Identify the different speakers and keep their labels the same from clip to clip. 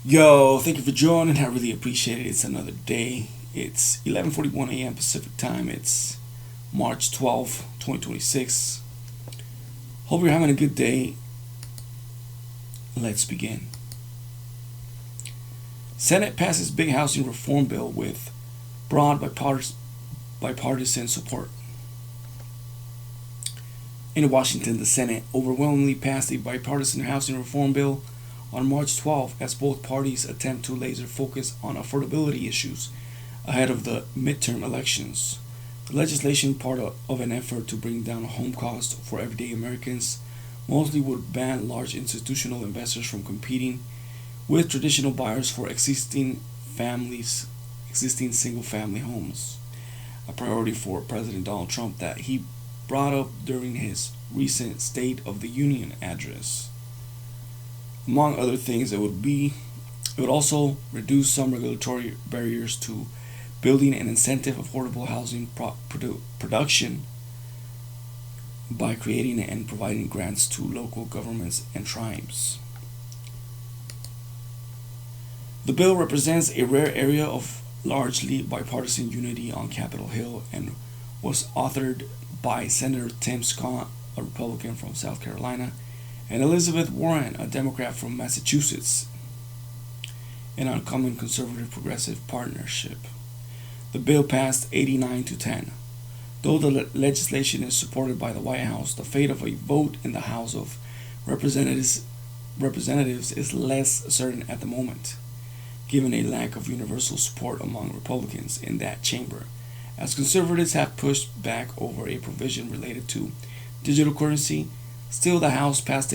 Speaker 1: Yo, thank you for joining. I really appreciate it. It's another day. It's 11:41 a.m. Pacific time. It's March 12th, 2026. Hope you're having a good day. Let's begin. Senate passes big housing reform bill with broad bipartisan support. In Washington, the Senate overwhelmingly passed a bipartisan housing reform bill on March 12th as both parties attempt to laser focus on affordability issues ahead of the midterm elections. The legislation, part of an effort to bring down home costs for everyday Americans, mostly would ban large institutional investors from competing with traditional buyers for existing single-family homes, a priority for President Donald Trump that he brought up during his recent State of the Union address. Among other things, it would also reduce some regulatory barriers to building and incentive affordable housing production by creating and providing grants to local governments and tribes. The bill represents a rare area of largely bipartisan unity on Capitol Hill and was authored by Senator Tim Scott, a Republican from South Carolina, and Elizabeth Warren, a Democrat from Massachusetts, an uncommon conservative progressive partnership. The bill passed 89 to 10. Though the legislation is supported by the White House, the fate of a vote in the House of Representatives is less certain at the moment, given a lack of universal support among Republicans in that chamber, as conservatives have pushed back over a provision related to digital currency. Still, the House passed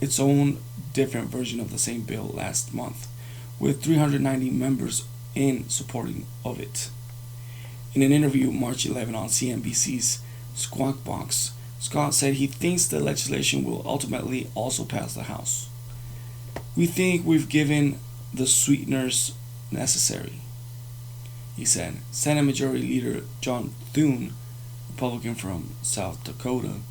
Speaker 1: its own different version of the same bill last month, with 390 members in supporting of it. In an interview March 11 on CNBC's Squawk Box, Scott said he thinks the legislation will ultimately also pass the House. "We think we've given the sweeteners necessary," he said. Senate Majority Leader John Thune, Republican from South Dakota,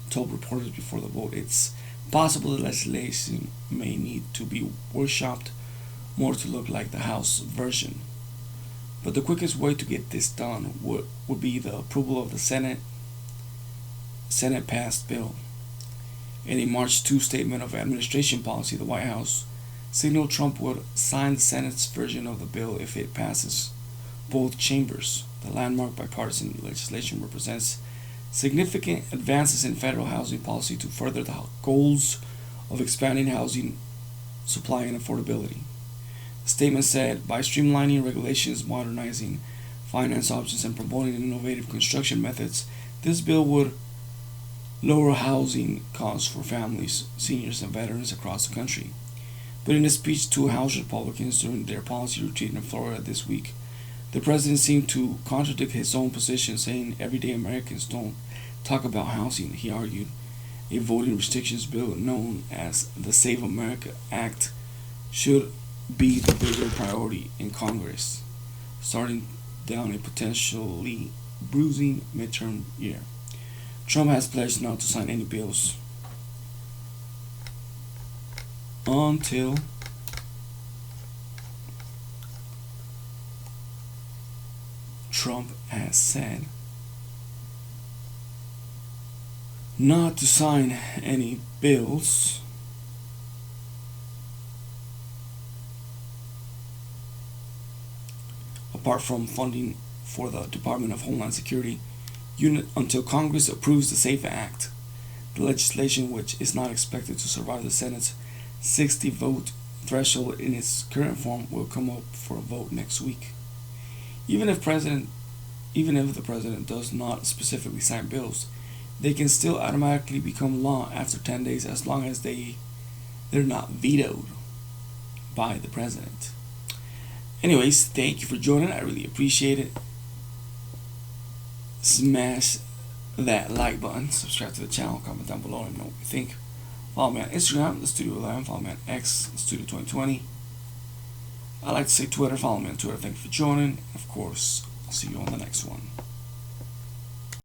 Speaker 1: told reporters before the vote it's possible the legislation may need to be workshopped more to look like the House version. But the quickest way to get this done would be the approval of the Senate passed bill. In a March 2 statement of administration policy, the White House signaled Trump would sign the Senate's version of the bill if it passes both chambers. The landmark bipartisan legislation represents significant advances in federal housing policy to further the goals of expanding housing supply and affordability. The statement said, by streamlining regulations, modernizing finance options, and promoting innovative construction methods, this bill would lower housing costs for families, seniors, and veterans across the country. But in a speech to House Republicans during their policy retreat in Florida this week, the president seemed to contradict his own position, saying everyday Americans don't talk about housing. He argued a voting restrictions bill known as the Save America Act should be the bigger priority in Congress, starting down a potentially bruising midterm year. Trump has pledged not to sign any bills until Trump has said not to sign any bills apart from funding for the Department of Homeland Security unit until Congress approves the SAFE Act. The legislation, which is not expected to survive the Senate's 60-vote threshold in its current form, will come up for a vote next week. Even if the president does not specifically sign bills, they can still automatically become law after 10 days as long as they're not vetoed by the president. Anyways, thank you for joining. I really appreciate it. Smash that like button, subscribe to the channel, comment down below, and know what you think. Follow me on Instagram, the Studio 11. Follow me on X, the Studio 2020. I like to say Twitter. Follow me on Twitter. Thank you for joining. Of course, I'll see you on the next one.